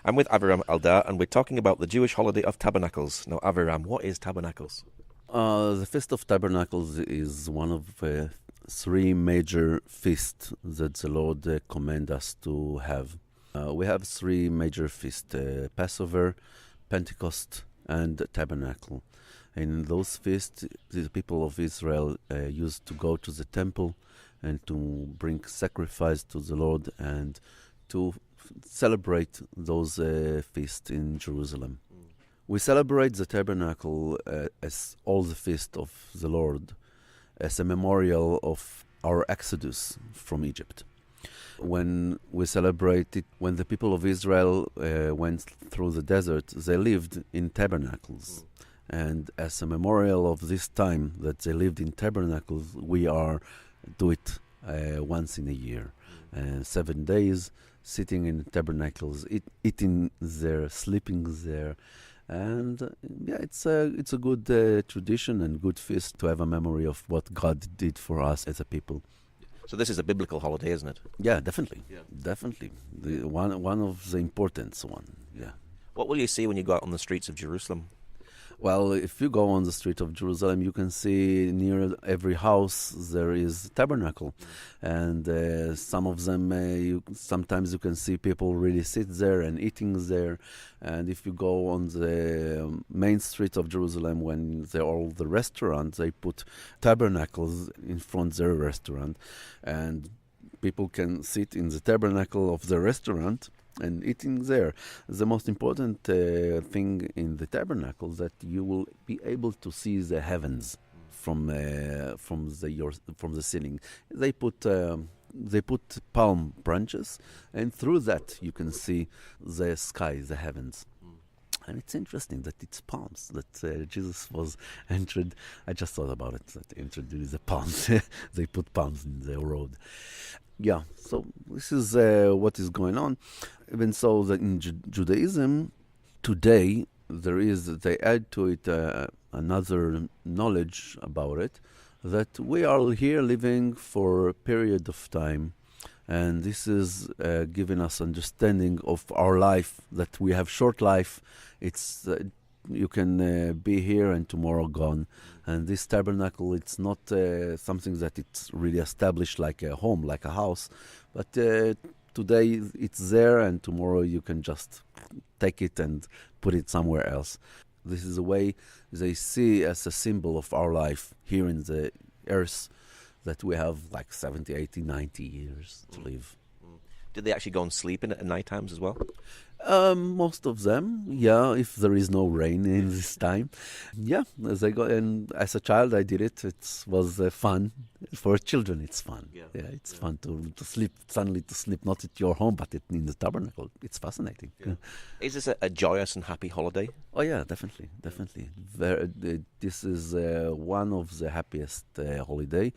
I'm with Aviram Eldar, and we're talking about the Jewish holiday of Tabernacles. Now, Aviram, what is Tabernacles? The Feast of Tabernacles is one of three major feasts that the Lord command us to have. We have three major feasts, Passover, Pentecost, and Tabernacle. In those feasts, the people of Israel used to go to the temple and to bring sacrifice to the Lord and to celebrate those feasts in Jerusalem. We celebrate the tabernacle as all the feast of the Lord, as a memorial of our exodus from Egypt. When we celebrate it, when the people of Israel went through the desert, they lived in tabernacles. And as a memorial of this time that they lived in tabernacles, we do it once in a year. 7 days, sitting in tabernacles, eating there, sleeping there. And it's a good tradition and good feast to have a memory of what God did for us as a people. So this is a biblical holiday, isn't it? Yeah, definitely. Definitely. One of the important one, yeah. What will you see when you go out on the streets of Jerusalem? Well, if you go on the street of Jerusalem, you can see near every house there is a tabernacle. And some of them, sometimes you can see people really sit there and eating there. And if you go on the main street of Jerusalem, when they're all the restaurants, they put tabernacles in front of their restaurant. And people can sit in the tabernacle of the restaurant and eating there. The most important thing in the tabernacle that you will be able to see the heavens from the ceiling. They put palm branches, and through that you can see the sky, the heavens. And it's interesting that it's palms, that Jesus was entered. I just thought about it, that introduced the palms. They put palms in the road. Yeah, so this is what is going on. Even so, that in Judaism, today, they add to it another knowledge about it, that we are here living for a period of time. And this is giving us understanding of our life, that we have short life. It's you can be here and tomorrow gone. And this tabernacle, it's not something that it's really established like a home, like a house. But today it's there, and tomorrow you can just take it and put it somewhere else. This is a way they see as a symbol of our life here in the earth, that we have like 70, 80, 90 years to live. Did they actually go and sleep in it at night times as well? Most of them, yeah, if there is no rain in this time. Yeah, as I go, and as a child I did it. It was fun. For children it's fun. Yeah, it's fun to sleep, suddenly to sleep, not at your home, but in the tabernacle. It's fascinating. Yeah. Is this a joyous and happy holiday? Oh yeah, definitely. This is one of the happiest holiday.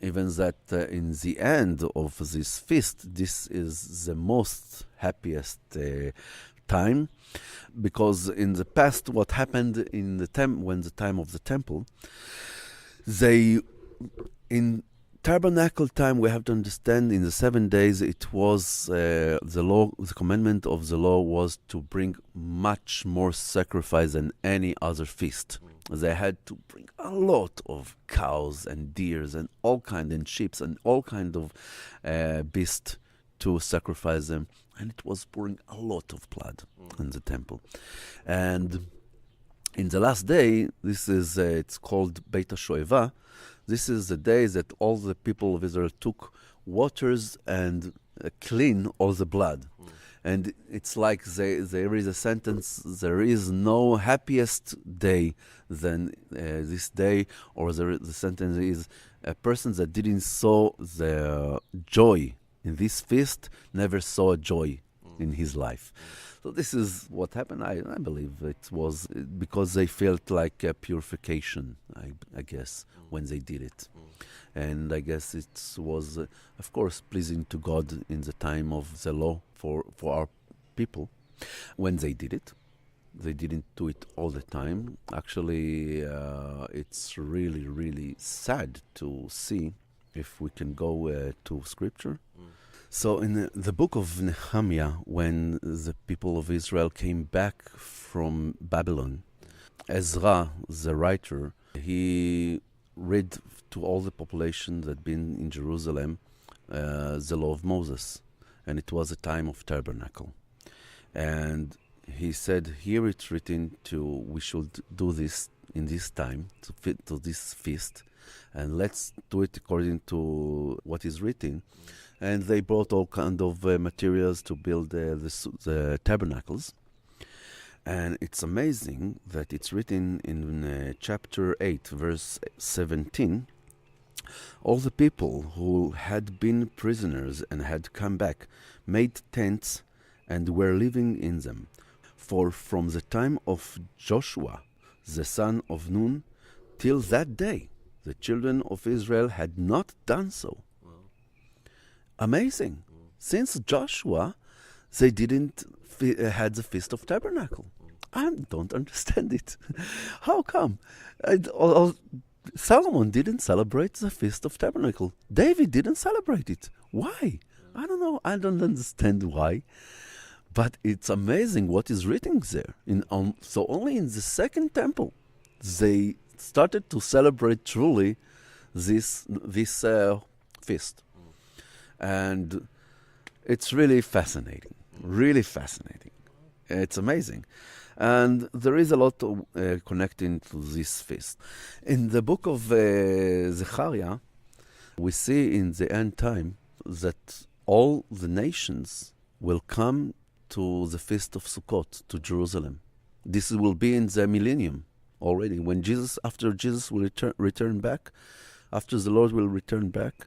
Even that in the end of this feast, this is the most happiest time, because in the past, what happened in the when the time of the temple, in tabernacle time, we have to understand, in the 7 days, it was the law, the commandment of the law was to bring much more sacrifice than any other feast. They had to bring a lot of cows and deers and all kind, and sheep and all kind of beasts to sacrifice them. And it was pouring a lot of blood in the temple. And in the last day, this is it's called Beit HaShoeva. This is the day that all the people of Israel took waters and clean all the blood. And it's like there is a sentence, there is no happiest day than this day, or the sentence is, a person that didn't saw the joy in this feast never saw a joy in his life. So this is what happened. I believe it was because they felt like a purification, I guess, when they did it. And I guess it was, of course, pleasing to God in the time of the law for our people when they did it. They didn't do it all the time. Actually, it's really, really sad to see, if we can go to Scripture. So in the book of Nehemiah, when the people of Israel came back from Babylon, Ezra, the writer, he read to all the population that had been in Jerusalem the law of Moses, and it was a time of tabernacle. And he said, here it's written we should do this in this time, to fit to this feast, and let's do it according to what is written. And they brought all kind of materials to build the tabernacles. And it's amazing that it's written in chapter 8, verse 17, all the people who had been prisoners and had come back made tents and were living in them. For from the time of Joshua, the son of Nun, till that day, the children of Israel had not done so. Wow. Amazing. Since Joshua, they didn't had the Feast of Tabernacle. I don't understand it. How come? Solomon didn't celebrate the Feast of Tabernacle. David didn't celebrate it. Why? I don't know. I don't understand why. But it's amazing what is written there. So only in the second temple, they started to celebrate truly this feast. And it's really fascinating. Really fascinating. It's amazing. And there is a lot connecting to this feast. In the book of Zechariah, we see in the end time that all the nations will come to the Feast of Sukkot, to Jerusalem. This will be in the millennium already. After Jesus will return back, after the Lord will return back,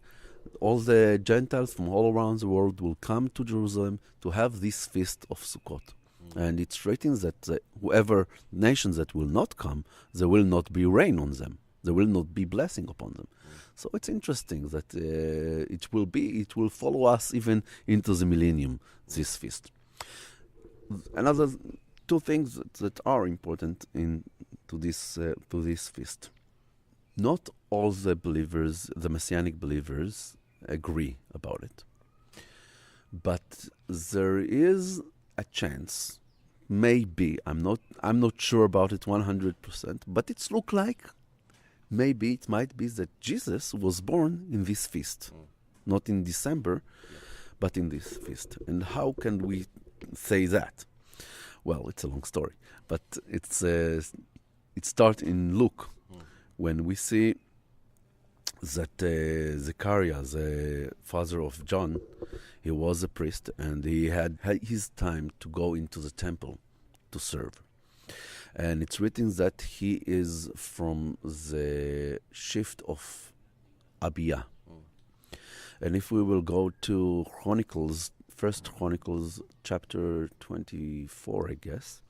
all the Gentiles from all around the world will come to Jerusalem to have this Feast of Sukkot. And it's written that whoever nations that will not come, there will not be rain on them. There will not be blessing upon them. So it's interesting that it will follow us even into the millennium, this feast. Another two things that are important to this feast. Not all the believers, the Messianic believers, agree about it. But there is a chance, maybe, I'm not sure about it 100%, but it's look like maybe it might be that Jesus was born in this feast, not in December, but in this feast. And how can we say that? Well, it's a long story, but it starts in Luke when we see that Zechariah, the father of John, he was a priest and he had his time to go into the temple to serve. And it's written that he is from the shift of Abia. And if we will go to Chronicles, First Chronicles chapter 24, I guess,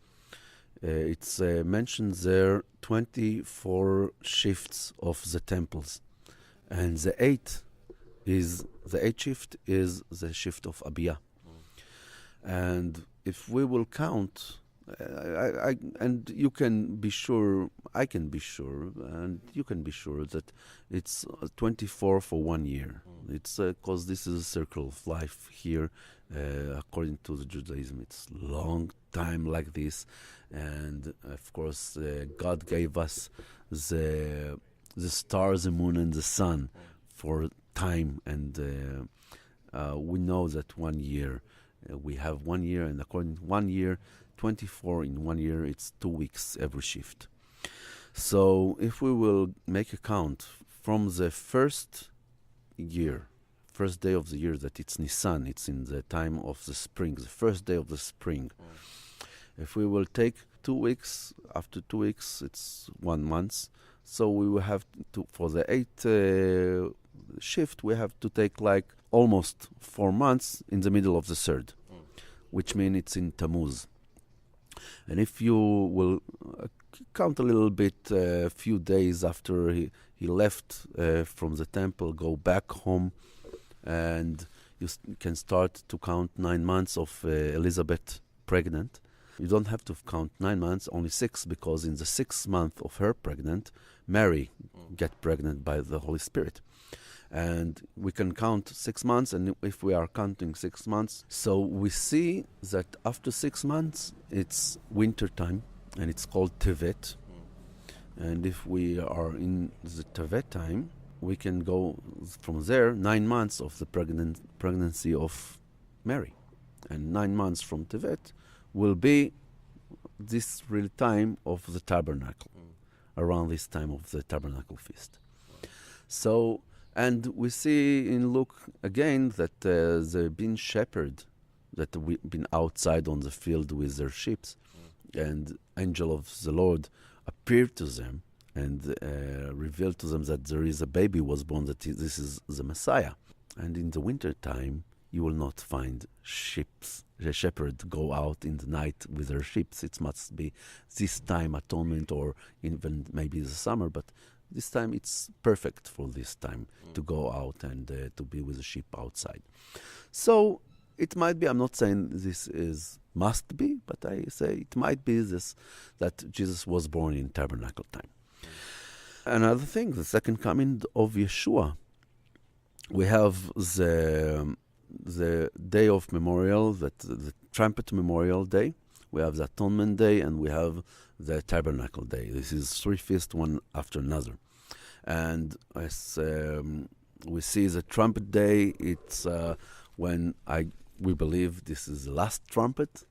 it's mentioned there 24 shifts of the temples. And the eighth shift is the shift of Abia. And if we will count, and you can be sure, I can be sure, and you can be sure that it's 24 for 1 year. It's because this is a circle of life here. According to the Judaism, it's long time like this. And of course, God gave us the stars, the moon, and the sun for time. And we know that 1 year, we have 1 year, and according to 1 year, 24 in 1 year, it's 2 weeks every shift. So if we will make a count from the first day of the year, that it's Nisan, it's in the time of the spring, the first day of the spring. If we will take 2 weeks, after 2 weeks, it's 1 month. So we will have to, for the 8th shift, we have to take like almost 4 months in the middle of the third, which means it's in Tammuz. And if you will count a little bit, a few days after he left from the temple, go back home, and you can start to count 9 months of Elizabeth pregnant. You don't have to count 9 months, only 6, because in the 6th month of her pregnant, Mary get pregnant by the Holy Spirit. And we can count 6 months, and if we are counting 6 months, so we see that after 6 months, it's winter time, and it's called Tevet. And if we are in the Tevet time, we can go from there 9 months of the pregnancy of Mary. And 9 months from Tevet will be this real time of the tabernacle, around this time of the tabernacle feast. So, and we see in Luke again that they've been shepherd, that we've been outside on the field with their sheep, and angel of the Lord appeared to them and revealed to them that there is a baby was born, that this is the Messiah. And in the winter time, you will not find the shepherd go out in the night with their sheep. It must be this time, atonement, or even maybe the summer, but this time it's perfect for this time to go out and to be with the sheep outside. So it might be, I'm not saying this is must be, but I say it might be this, that Jesus was born in tabernacle time. Another thing, the second coming of Yeshua, we have the day of memorial, that the trumpet memorial day. We have the atonement day, and we have the tabernacle day. This is 3 feasts, one after another. And as we see the trumpet day, it's when we believe this is the last trumpet.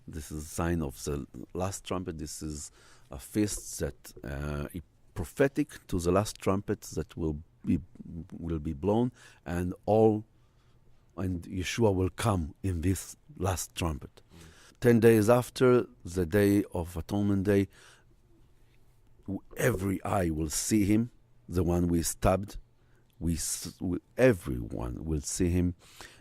This is a sign of the last trumpet. This is a feast that is prophetic to the last trumpet that will be blown, and Yeshua will come in this last trumpet. 10 days after the day of atonement day, every eye will see him, the one we stabbed. Everyone will see him.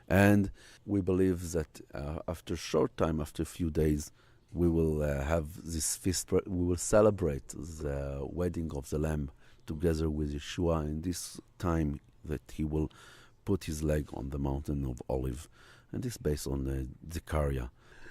And we believe that after a short time, after a few days, we will have this feast. We will celebrate the wedding of the Lamb together with Yeshua in this time that he will put his leg on the mountain of Olive. And this is based on Zechariah.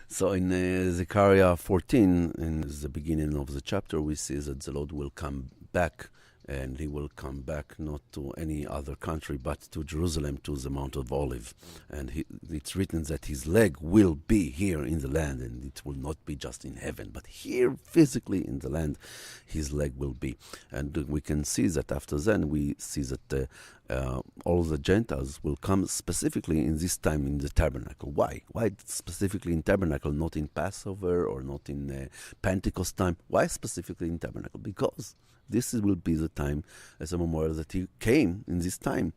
So in Zechariah 14, in the beginning of the chapter, we see that the Lord will come back, and he will come back not to any other country, but to Jerusalem, to the Mount of Olive. And it's written that his leg will be here in the land, and it will not be just in heaven, but here physically in the land, his leg will be. And we can see that after then, we see that all the Gentiles will come specifically in this time in the tabernacle. Why? Why specifically in tabernacle, not in Passover or not in Pentecost time? Why specifically in tabernacle? Because this will be the time as a memorial that he came in this time.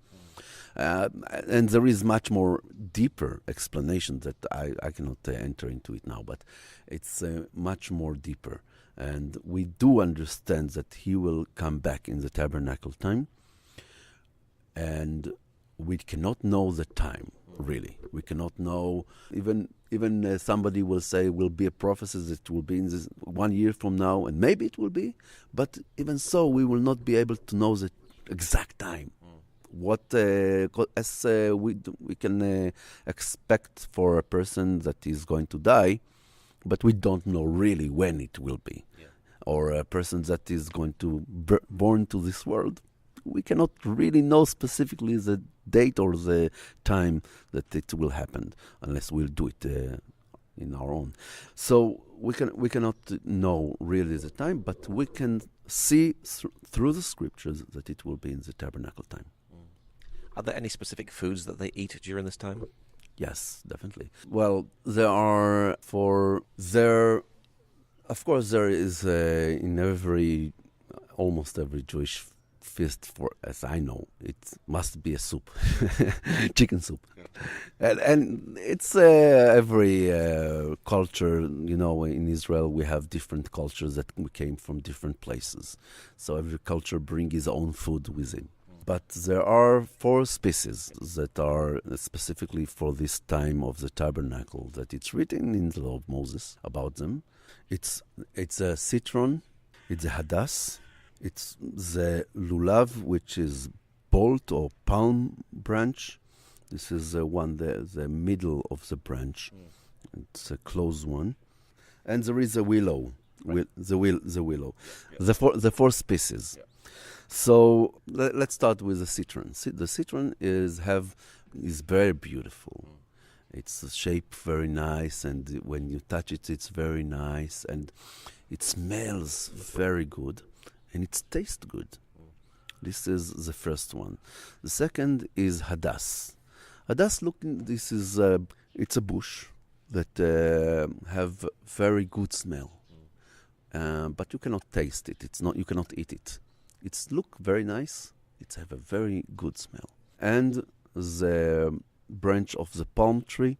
And there is much more deeper explanation that I cannot enter into it now, but it's much more deeper. And we do understand that he will come back in the tabernacle time. And we cannot know the time, really. We cannot know, even somebody will say will be a prophecy that will be in this 1 year from now, and maybe it will be, but even so, we will not be able to know the exact time. What we can expect for a person that is going to die, but we don't know really when it will be. Yeah. Or a person that is going to born to this world. We cannot really know specifically the date or the time that it will happen, unless we'll do it in our own. So we cannot know really the time, but we can see through the scriptures that it will be in the tabernacle time. Are there any specific foods that they eat during this time? Yes, definitely. Well, of course, there is in almost every Jewish feast, for as I know, it must be a soup, chicken soup. Yeah. And it's every culture, in Israel we have different cultures that came from different places. So every culture brings his own food with it. But there are 4 species that are specifically for this time of the tabernacle, that it's written in the law of Moses about them. It's a citron, it's a hadass, it's the lulav, which is bolt or palm branch. This is the middle of the branch. It's a closed one. And there is a willow, right. The willow. Yeah. The 4 species. Yeah. So let's start with the citron. The citron is very beautiful. It's a shape very nice, and when you touch it, it's very nice, and it smells very good, and it tastes good. This is the first one. The second is hadass. Hadass, it's a bush that have very good smell, but you cannot taste it. You cannot eat it. It's look very nice. It have a very good smell. And the branch of the palm tree,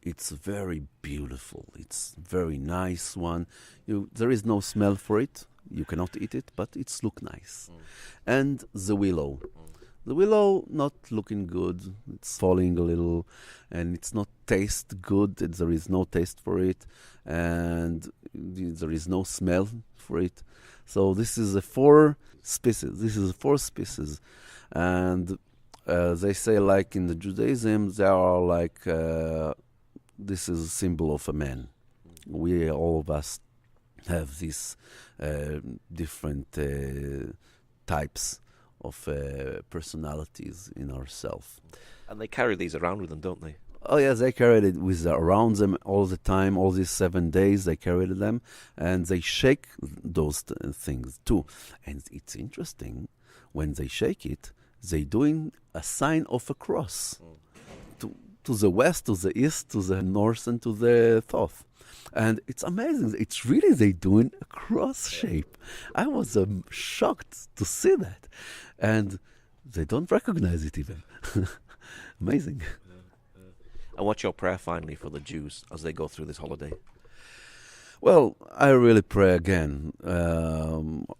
it's very beautiful. It's very nice one. There is no smell for it. You cannot eat it, but it's look nice. And the willow. The willow not looking good. It's falling a little, and it's not taste good. There is no taste for it, and there is no smell for it. So this is a four species, and they say, like in the Judaism, they are like this is a symbol of a man. We all of us have these different types of personalities in ourselves. And they carry these around with them, don't they? Oh yeah, they carried it around them all the time. All these 7 days they carried them, and they shake those things too. And it's interesting, when they shake it, they doing a sign of a cross to the west, to the east, to the north, and to the south. And it's amazing. It's really they doing a cross shape. I was shocked to see that, and they don't recognize it even. Amazing. And what's your prayer finally for the Jews as they go through this holiday? Well, I really pray again.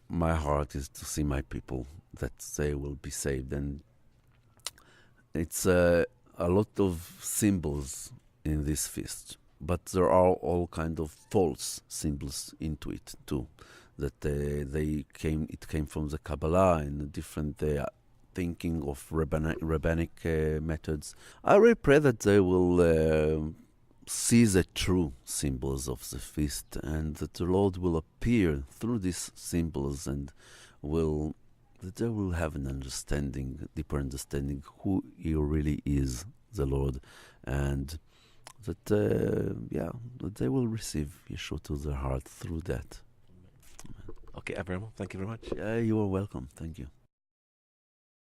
My heart is to see my people, that they will be saved. And it's a lot of symbols in this feast, but there are all kind of false symbols into it too. That it came from the Kabbalah and different thinking of rabbinic methods. I really pray that they will see the true symbols of the feast, and that the Lord will appear through these symbols, and that they will have an understanding, deeper understanding who He really is, the Lord, and that that they will receive Yeshua to their heart through that. Okay, Aviram, thank you very much. Yeah, you are welcome. Thank you.